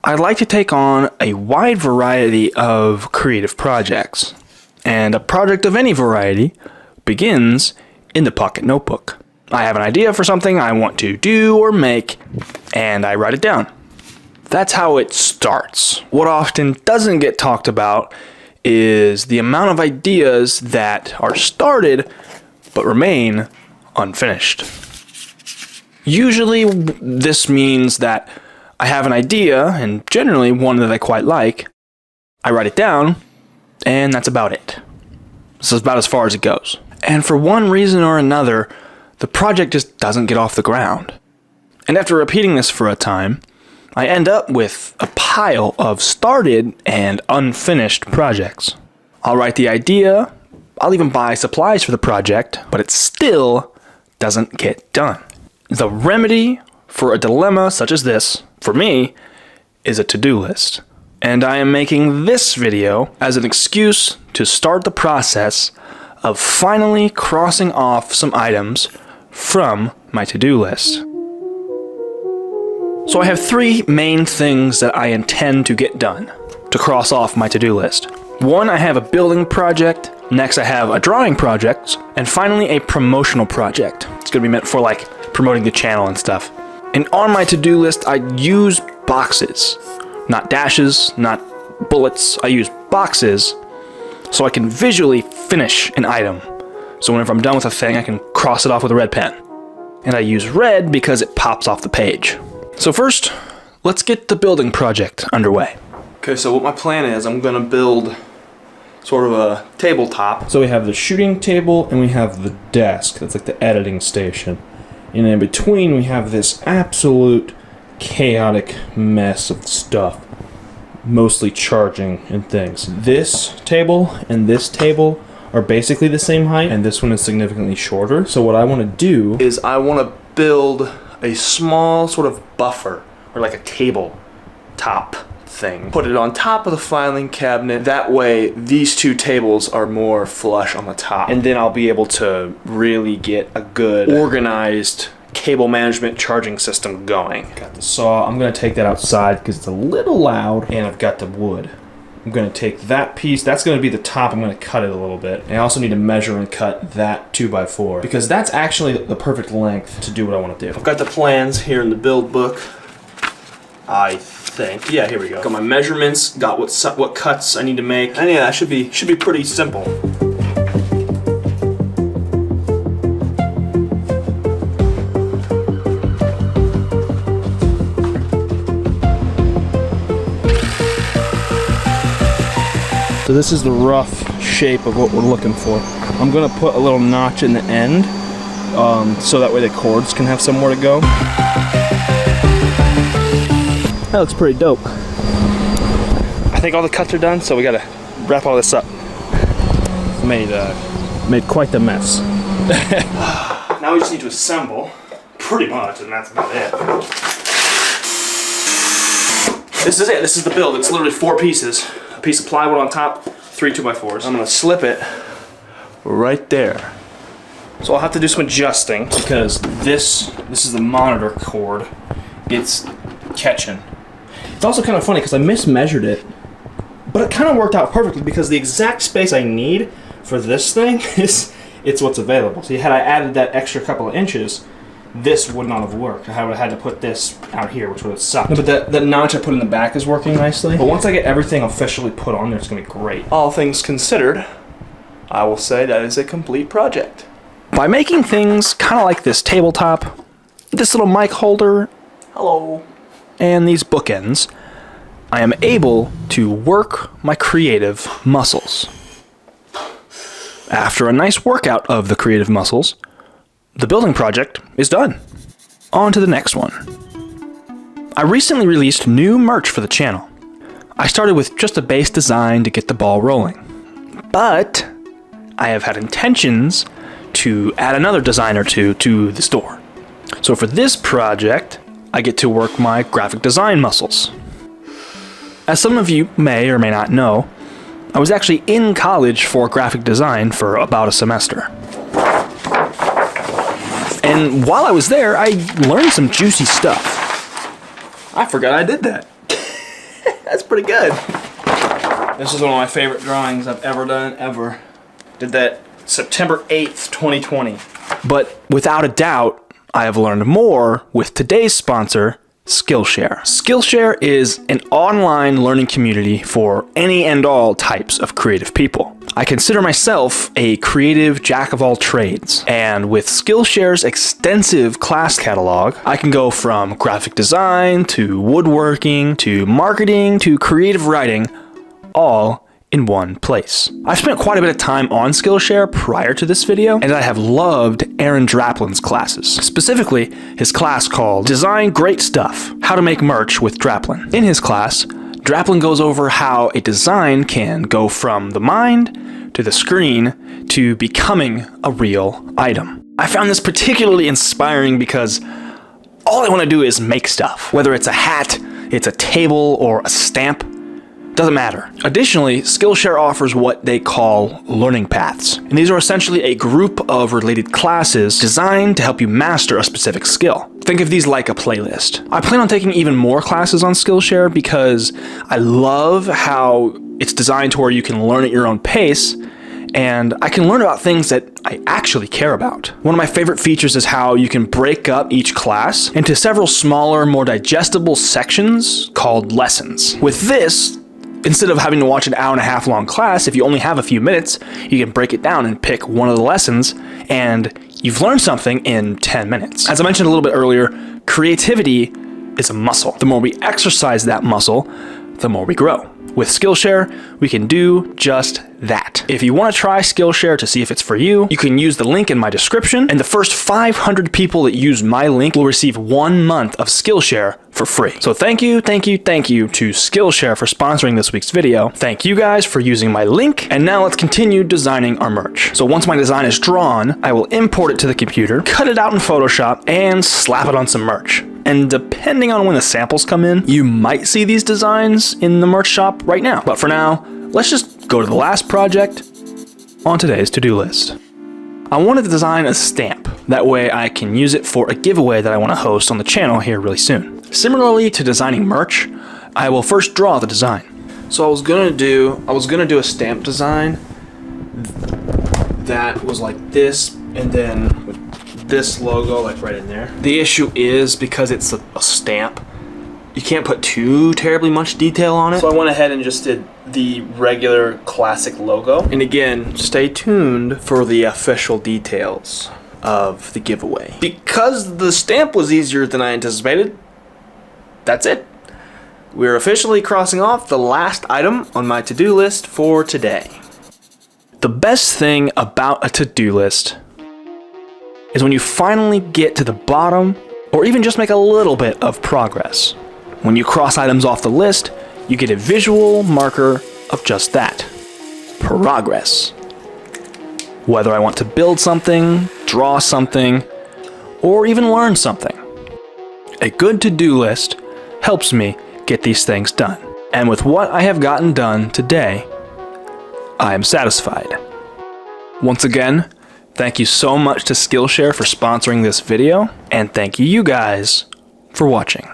I like to take on a wide variety of creative projects, and a project of any variety begins in the pocket notebook. I have an idea for something I want to do or make, and I write it down. That's how it starts. What often doesn't get talked about is the amount of ideas that are started but remain unfinished. Usually this means that I have an idea, and generally one that I quite like. I write it down, and that's about it. This is about as far as it goes. And for one reason or another, the project just doesn't get off the ground. And after repeating this for a time, I end up with a pile of started and unfinished projects. I'll write the idea, I'll even buy supplies for the project, but it still doesn't get done. The remedy for a dilemma such as this, for me, is a to-do list. And I am making this video as an excuse to start the process of finally crossing off some items from my to-do list. So I have three main things that I intend to get done to cross off my to-do list. One, I have a building project. Next, I have a drawing project. And finally, a promotional project. It's going to be meant for like promoting the channel and stuff. And on my to-do list, I use boxes. Not dashes, not bullets. I use boxes so I can visually finish an item. So whenever I'm done with a thing, I can cross it off with a red pen. And I use red because it pops off the page. So first, let's get the building project underway. Okay, so what my plan is, I'm gonna build sort of a tabletop. So we have the shooting table and we have the desk. That's like the editing station. And in between we have this absolute chaotic mess of stuff. Mostly charging and things. This table and this table are basically the same height, and this one is significantly shorter. So what I want to do is I want to build a small sort of buffer, or like a table top thing. Put it on top of the filing cabinet. That way these two tables are more flush on the top. And then I'll be able to really get a good organized cable management charging system going. Got the saw. I'm going to take that outside because it's a little loud, and I've got the wood. I'm going to take that piece. That's going to be the top. I'm going to cut it a little bit. And I also need to measure and cut that 2x4 because that's actually the perfect length to do what I want to do. I've got the plans here in the build book. I think. Yeah, here we go. Got my measurements. Got what cuts I need to make. And yeah, that should be pretty simple. So this is the rough shape of what we're looking for. I'm gonna put a little notch in the end, so that way the cords can have somewhere to go. That looks pretty dope. I think all the cuts are done, so we gotta wrap all this up. Made quite the mess. Now we just need to assemble, pretty much, and that's about it. This is it. This is the build. It's literally 4 pieces. A piece of plywood on top, 3 2x4s. I'm gonna slip it right there. So I'll have to do some adjusting because this is the monitor cord. It's catching. It's also kind of funny because I mismeasured it, but it kind of worked out perfectly because the exact space I need for this thing it's what's available. See, had I added that extra couple of inches, this would not have worked. I would have had to put this out here, which would have sucked. No, but the notch I put in the back is working nicely. But once I get everything officially put on there, it's going to be great. All things considered, I will say that is a complete project. By making things kind of like this tabletop, this little mic holder, hello, and these bookends, I am able to work my creative muscles. After a nice workout of the creative muscles, the building project is done. On to the next one. I recently released new merch for the channel. I started with just a base design to get the ball rolling. But I have had intentions to add another design or two to the store. So for this project, I get to work my graphic design muscles. As some of you may or may not know, I was actually in college for graphic design for about a semester. And while I was there, I learned some juicy stuff. I forgot I did that. pretty good. This is one of my favorite drawings I've ever done, ever. Did that September 8th, 2020. But without a doubt, I have learned more with today's sponsor, Skillshare. Skillshare is an online learning community for any and all types of creative people. I consider myself a creative jack of all trades, and with Skillshare's extensive class catalog, I can go from graphic design to woodworking to marketing to creative writing, all in one place. I've spent quite a bit of time on Skillshare prior to this video, and I have loved Aaron Draplin's classes. Specifically, his class called Design Great Stuff, How to Make Merch with Draplin. In his class, Draplin goes over how a design can go from the mind to the screen to becoming a real item. I found this particularly inspiring because all I want to do is make stuff. Whether it's a hat, it's a table, or a stamp, doesn't matter. Additionally, Skillshare offers what they call learning paths. And these are essentially a group of related classes designed to help you master a specific skill. Think of these like a playlist. I plan on taking even more classes on Skillshare because I love how it's designed to where you can learn at your own pace, and I can learn about things that I actually care about. One of my favorite features is how you can break up each class into several smaller, more digestible sections called lessons. With this, instead of having to watch an hour-and-a-half long class, if you only have a few minutes, you can break it down and pick one of the lessons, and you've learned something in 10 minutes. As I mentioned a little bit earlier, creativity is a muscle. The more we exercise that muscle, the more we grow. With Skillshare, we can do just that. If you want to try Skillshare to see if it's for you, you can use the link in my description, and the first 500 people that use my link will receive 1 month of Skillshare for free. So thank you to Skillshare for sponsoring this week's video. Thank you guys for using my link, and now let's continue designing our merch. So once my design is drawn, I will import it to the computer, cut it out in Photoshop, and slap it on some merch. And depending on when the samples come in, you might see these designs in the merch shop right now. But for now, let's just go to the last project on today's to-do list. I wanted to design a stamp. That way I can use it for a giveaway that I want to host on the channel here really soon. Similarly to designing merch, I will first draw the design. So I was gonna do a stamp design that was like this, and then with this logo like right in there. The issue is because it's a stamp, you can't put too terribly much detail on it. So I went ahead and just did the regular classic logo. And again, stay tuned for the official details of the giveaway. Because the stamp was easier than I anticipated, that's it. We're officially crossing off the last item on my to-do list for today. The best thing about a to-do list is when you finally get to the bottom, or even just make a little bit of progress. When you cross items off the list, you get a visual marker of just that, progress. Whether I want to build something, draw something, or even learn something. A good to-do list helps me get these things done. And with what I have gotten done today, I am satisfied. Once again, thank you so much to Skillshare for sponsoring this video, and thank you guys for watching.